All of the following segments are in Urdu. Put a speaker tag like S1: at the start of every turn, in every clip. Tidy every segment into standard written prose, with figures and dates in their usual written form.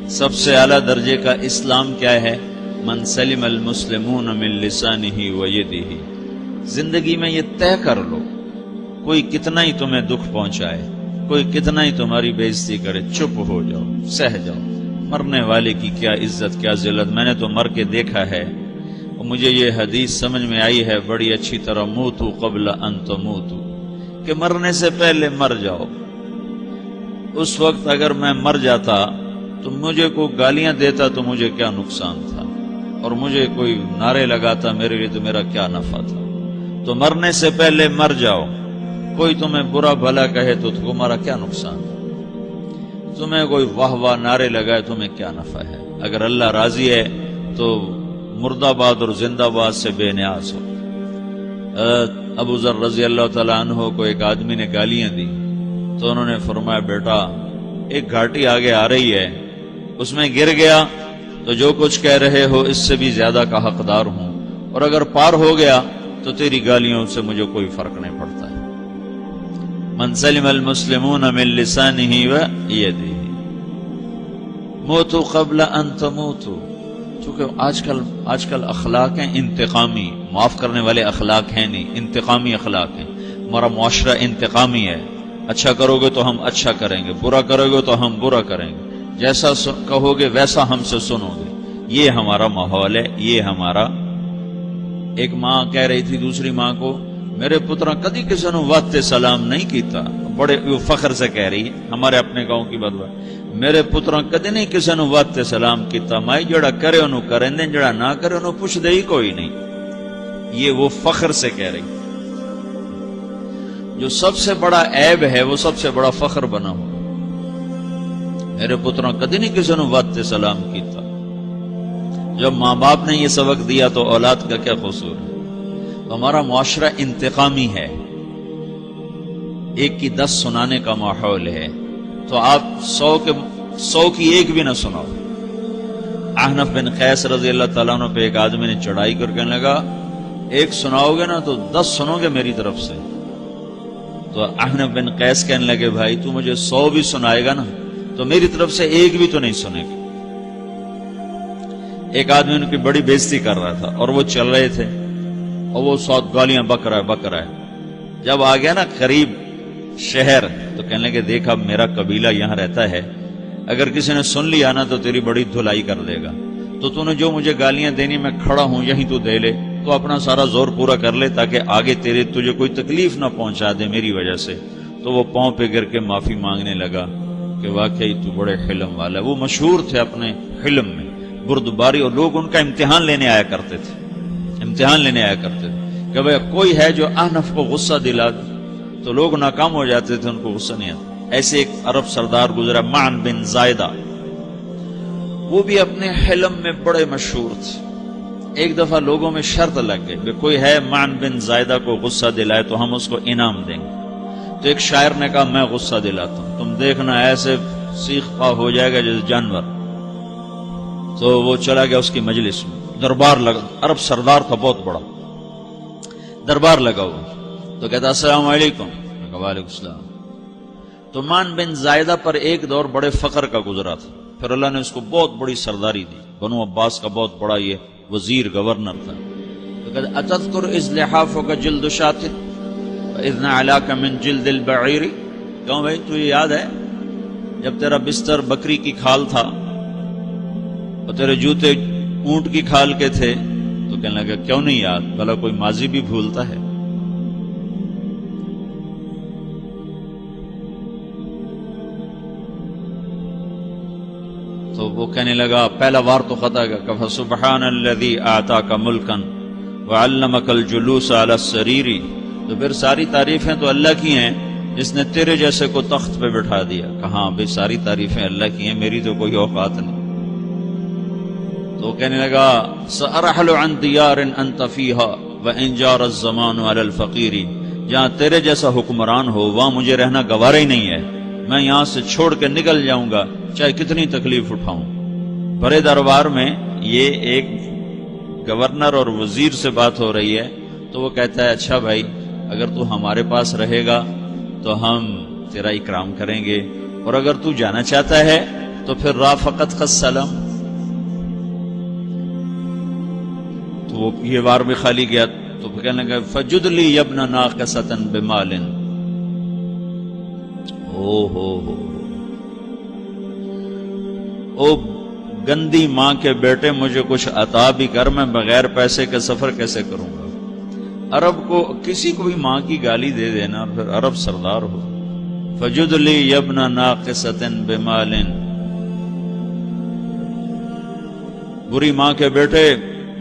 S1: سب سے اعلیٰ درجے کا اسلام کیا ہے؟ من سلم المسلمون من لسانہ و یدہ۔ زندگی میں یہ طے کر لو، کوئی کتنا ہی تمہیں دکھ پہنچائے، کوئی کتنا ہی تمہاری بےعزتی کرے، چپ ہو جاؤ، سہ جاؤ۔ مرنے والے کی کیا عزت، کیا ذلت، میں نے تو مر کے دیکھا ہے، اور مجھے یہ حدیث سمجھ میں آئی ہے بڑی اچھی طرح، موتو قبل ان تموتو، کہ مرنے سے پہلے مر جاؤ۔ اس وقت اگر میں مر جاتا تو مجھے کوئی گالیاں دیتا تو مجھے کیا نقصان تھا، اور مجھے کوئی نعرے لگاتا میرے لیے تو میرا کیا نفع تھا۔ تو مرنے سے پہلے مر جاؤ، کوئی تمہیں برا بھلا کہے تو تمہارا کیا نقصان ہے، تمہیں کوئی واہ واہ نعرے لگائے تمہیں کیا نفع ہے۔ اگر اللہ راضی ہے تو مرد آباد اور زندہ آباد سے بے نیاز ہو۔ ابو ذر رضی اللہ تعالیٰ عنہ کو ایک آدمی نے گالیاں دی تو انہوں نے فرمایا، بیٹا ایک گھاٹی آگے آ رہی ہے، اس میں گر گیا تو جو کچھ کہہ رہے ہو اس سے بھی زیادہ کا حقدار ہوں، اور اگر پار ہو گیا تو تیری گالیوں سے مجھے کوئی فرق نہیں پڑتا ہے۔ من سلم المسلمون من لسانہ و یدہ موتوا قبل ان تموتوا۔ چونکہ آج کل اخلاق ہیں انتقامی، معاف کرنے والے اخلاق ہیں نہیں، انتقامی اخلاق ہیں۔ ہمارا معاشرہ انتقامی ہے، اچھا کرو گے تو ہم اچھا کریں گے، برا کرو گے تو ہم برا کریں گے، جیسا کہو گے ویسا ہم سے سنو گے۔ یہ ہمارا ماحول ہے، یہ ہمارا۔ ایک ماں کہہ رہی تھی دوسری ماں کو، میرے پترا کدی کسی نے واسطے سلام نہیں کیتا، بڑے فخر سے کہہ رہی ہے، ہمارے اپنے گاؤں کی بات ہے، میرے پترا کدی نہیں کسی نے واسطے سلام کیتا، مائی جڑا کرے انہوں کریں دیں، جڑا نہ کرے انہوں پوچھ دے ہی کوئی نہیں۔ یہ وہ فخر سے کہہ رہی، جو سب سے بڑا عیب ہے وہ سب سے بڑا فخر بنا ہوا۔ میرے پتروں کدی نہیں کسی نے واسطے سلام کیتا۔ جب ماں باپ نے یہ سبق دیا تو اولاد کا کیا قصور ہے؟ ہمارا معاشرہ انتقامی ہے، ایک کی 10 سنانے کا ماحول ہے، تو آپ 100 کی ایک بھی نہ سناؤ۔ احنف بن قیس رضی اللہ تعالیٰ عنہ پہ ایک آدمی نے چڑھائی کر کہنے لگا، ایک سناؤ گے نا تو 10 سنو گے میری طرف سے۔ تو احنف بن قیس کہنے لگے، بھائی تو مجھے 100 بھی سنائے گا نا تو میری طرف سے ایک بھی تو نہیں سنے گا۔ ایک آدمی ان کی بڑی بےزتی کر رہا تھا اور وہ چل رہے تھے اور وہ 100 گالیاں بک رہا ہے۔ جب آ گیا نا قریب شہر تو کہنے لگے، دیکھا میرا قبیلہ یہاں رہتا ہے، اگر کسی نے سن لیا نا تو تیری بڑی دھلائی کر دے گا، تو نے جو مجھے گالیاں دینی میں کھڑا ہوں یہیں تو دے لے، تو اپنا سارا زور پورا کر لے تاکہ آگے تجھے کوئی تکلیف نہ پہنچا دے میری وجہ سے۔ تو وہ پاؤں پہ گر کے معافی مانگنے لگا کہ واقعی تو بڑے حلم والا ہے۔ وہ مشہور تھے اپنے حلم میں، بردباری، اور لوگ ان کا امتحان لینے آیا کرتے تھے کہ بھئی کوئی ہے جو احنف کو غصہ دلا دے، تو لوگ ناکام ہو جاتے تھے، ان کو غصہ نہیں آتا۔ ایسے ایک عرب سردار گزرا معن بن زائدہ، وہ بھی اپنے حلم میں بڑے مشہور تھے۔ ایک دفعہ لوگوں میں شرط لگ گئی کہ کوئی ہے معن بن زائدہ کو غصہ دلائے تو ہم اس کو انعام دیں گے۔ تو ایک شاعر نے کہا، میں غصہ دلاتا ہوں، تم دیکھنا ایسے سیخ پا ہو جائے گا جیسے جانور۔ تو وہ چلا گیا اس کی مجلس میں، دربار لگا، عرب سردار تھا بہت بڑا، دربار لگا ہوا، تو کہتا السلام علیکم، وعلیکم السلام۔ تو معن بن زائدہ پر ایک دور بڑے فقر کا گزرا تھا، پھر اللہ نے اس کو بہت بڑی سرداری دی، بنو عباس کا بہت بڑا یہ وزیر گورنر تھا۔ تو کہتا اتذکر اذ لحافک جلد شاطر واذ نعلاک من جلد البعیر، کہوں بھائی تو یہ یاد ہے جب تیرا بستر بکری کی کھال تھا اور تیرے جوتے اونٹ کی کھال کے تھے؟ تو کہنے لگا کیوں نہیں یاد، بھلا کوئی ماضی بھی بھولتا ہے؟ تو وہ کہنے لگا، پہلا وار تو خطا گیا، کہ فسبحان الذی آتاک ملکا وعلمک الجلوس علی السریر۔ تو پھر ساری تعریفیں تو اللہ کی ہیں جس نے تیرے جیسے کو تخت پہ بٹھا دیا۔ کہاں بھئی ساری تعریفیں اللہ کی ہیں، میری تو کوئی اوقات نہیں۔ تو کہنے لگا، سأرحل عن دیار انت فیہا وان جار الزمان علی الفقیر، جہاں تیرے جیسا حکمران ہو وہاں مجھے رہنا گوارا ہی نہیں ہے، میں یہاں سے چھوڑ کے نکل جاؤں گا چاہے کتنی تکلیف اٹھاؤں۔ بڑے دربار میں یہ ایک گورنر اور وزیر سے بات ہو رہی ہے، تو وہ کہتا ہے اچھا بھائی اگر تو ہمارے پاس رہے گا تو ہم تیرا اکرام کریں گے، اور اگر تو جانا چاہتا ہے تو پھر رافقت کا سلام، تو وہ یہ بار بھی خالی گیا تو پھر کہنے لگا فجد لی یبن ناقصۃ بمال، او گندی ماں کے بیٹے مجھے کچھ عطا بھی کر، میں بغیر پیسے کے سفر کیسے کروں گا؟ عرب کو کسی کو بھی ماں کی گالی دے دینا اور پھر عرب سردار ہو. فجد لی یبن ناقصۃ بمال، بری ماں کے بیٹے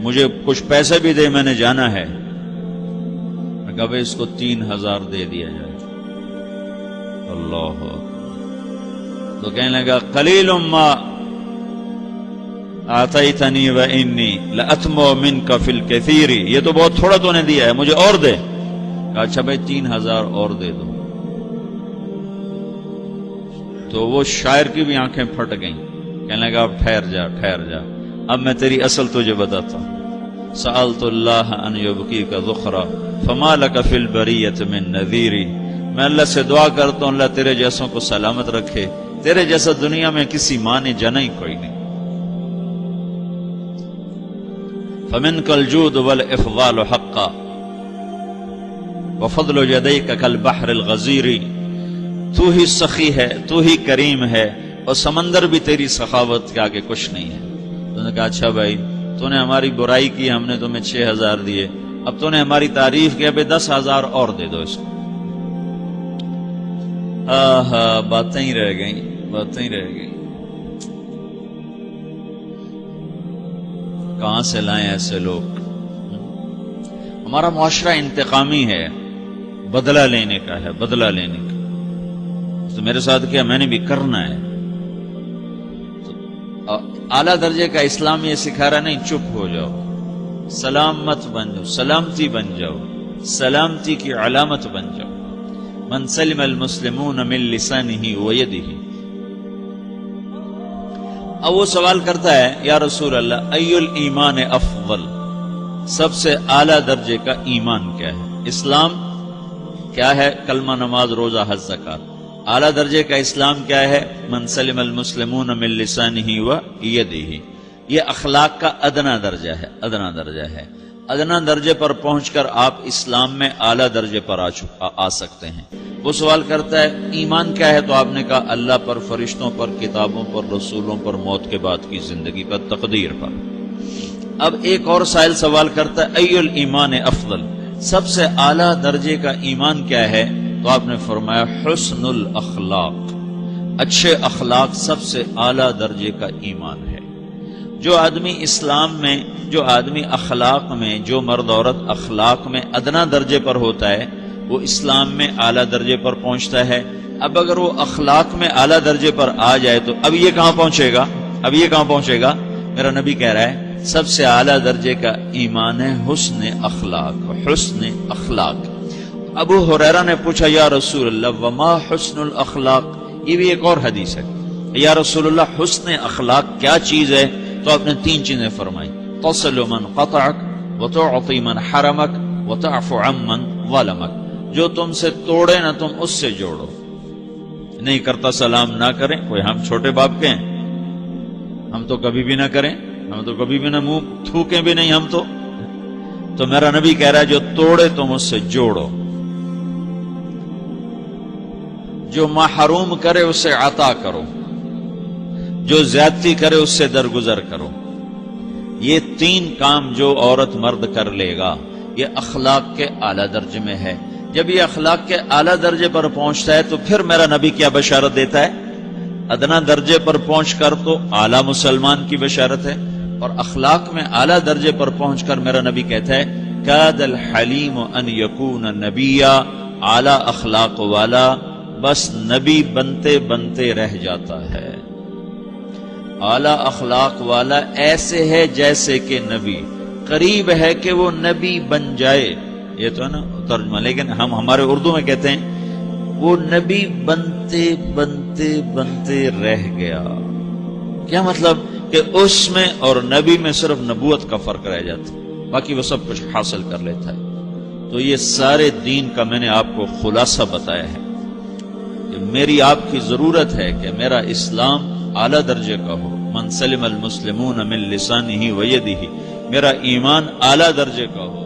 S1: مجھے کچھ پیسے بھی دے، میں نے جانا ہے. میں کہا بھائی اس کو 3000 دے دیا جائے. اللہ تو کہنے لگا قلیل ما آتیتنی و انی لأطمع منک فی الکثیر، یہ تو بہت تھوڑا تو نے دیا ہے، مجھے اور دے. کہا اچھا بھائی 3000 اور دے دو. تو وہ شاعر کی بھی آنکھیں پھٹ گئیں. کہنے لگا اب ٹھہر جا ٹھہر جا، اب میں تیری اصل تجھے بتاتا ہوں. سألت اللہ ان یبقیک ذخرا فما لک فی البریۃ من نذیر، میں اللہ سے دعا کرتا ہوں اللہ تیرے جیسوں کو سلامت رکھے، تیرے جیسا دنیا میں کسی ماں نے جنا ہی کوئی نہیں. فمنک الجود والافضال حقا وفضل یدیک کالبحر الغزیر، تو ہی سخی ہے، تو ہی کریم ہے، اور سمندر بھی تیری سخاوت کے آگے کچھ نہیں ہے. تو نے کہا اچھا بھائی تو نے ہماری برائی کی، ہم نے تمہیں 6000 دیے، اب تو نے ہماری تعریف کی، اب 10,000 اور دے دو اس کو. باتیں ہی رہ گئیں، باتیں ہی رہ گئیں. کہاں سے لائیں ایسے لوگ؟ ہمارا معاشرہ انتقامی ہے، بدلہ لینے کا ہے، بدلہ لینے کا. تو میرے ساتھ کیا میں نے بھی کرنا ہے. اعلیٰ درجے کا اسلام یہ سکھا رہا نہیں چپ ہو جاؤ، سلام مت بن جاؤ، سلامتی بن جاؤ، سلامتی کی علامت بن جاؤ. من سلم المسلمون من لسانہ ویدہ. اب وہ سوال کرتا ہے یا رسول اللہ ای الایمان افضل، سب سے اعلیٰ درجے کا ایمان کیا ہے؟ اسلام کیا ہے؟ کلمہ، نماز، روزہ، حج، زکات. اعلیٰ درجے کا اسلام کیا ہے؟ من سلم المسلمون من لسانہ و یدہ. یہ اخلاق کا ادنا درجہ ہے، ادنا درجہ ہے. ادنا درجے پر پہنچ کر آپ اسلام میں اعلیٰ درجے پر آ سکتے ہیں. وہ سوال کرتا ہے ایمان کیا ہے؟ تو آپ نے کہا اللہ پر، فرشتوں پر، کتابوں پر، رسولوں پر، موت کے بعد کی زندگی پر، تقدیر پر. اب ایک اور سائل سوال کرتا ہے ای الایمان افضل، سب سے اعلیٰ درجے کا ایمان کیا ہے؟ تو آپ نے فرمایا حسن الاخلاق، اچھے اخلاق سب سے اعلیٰ درجے کا ایمان ہے. جو آدمی اسلام میں، جو آدمی اخلاق میں، جو مرد عورت اخلاق میں ادنا درجے پر ہوتا ہے وہ اسلام میں اعلیٰ درجے پر پہنچتا ہے. اب اگر وہ اخلاق میں اعلیٰ درجے پر آ جائے تو اب یہ کہاں پہنچے گا؟ اب یہ کہاں پہنچے گا؟ میرا نبی کہہ رہا ہے سب سے اعلیٰ درجے کا ایمان ہے حسن اخلاق، حسن اخلاق. ابو ہریرہ نے پوچھا یا رسول اللہ وما حسن الاخلاق، یہ بھی ایک اور حدیث ہے. یا رسول اللہ حسن اخلاق کیا چیز ہے؟ تو آپ نے 3 چیزیں فرمائی، تصل من قطعک وتعطی من حرمک وتعفو عمن ظلمک. جو تم سے توڑے نہ تم اس سے جوڑو. نہیں کرتا سلام نہ کریں، کوئی ہم چھوٹے باپ کے ہیں؟ ہم تو کبھی بھی نہ کریں، ہم تو کبھی بھی نہ منہ تھوکیں بھی نہیں. ہم تو میرا نبی کہہ رہا ہے جو توڑے تم اس سے جوڑو، جو محروم کرے اسے عطا کرو، جو زیادتی کرے اس سے درگزر کرو. یہ 3 کام جو عورت مرد کر لے گا یہ اخلاق کے اعلیٰ درجے میں ہے. جب یہ اخلاق کے اعلیٰ درجے پر پہنچتا ہے تو پھر میرا نبی کیا بشارت دیتا ہے؟ ادنا درجے پر پہنچ کر تو اعلیٰ مسلمان کی بشارت ہے، اور اخلاق میں اعلیٰ درجے پر پہنچ کر میرا نبی کہتا ہے کاد الحلیم ان یکون نبیا، اعلیٰ اخلاق والا بس نبی بنتے بنتے رہ جاتا ہے. اعلیٰ اخلاق والا ایسے ہے جیسے کہ نبی، قریب ہے کہ وہ نبی بن جائے. یہ تو ہے نا ترجمہ، لیکن ہم ہمارے اردو میں کہتے ہیں وہ نبی بنتے بنتے بنتے رہ گیا. کیا مطلب؟ کہ اس میں اور نبی میں صرف نبوت کا فرق رہ جاتا، باقی وہ سب کچھ حاصل کر لیتا ہے. تو یہ سارے دین کا میں نے آپ کو خلاصہ بتایا ہے کہ میری آپ کی ضرورت ہے کہ میرا اسلام اعلیٰ درجے کا ہو، من سلم المسلمون من لسانہ و یدہ، میرا ایمان اعلیٰ درجے کا ہو،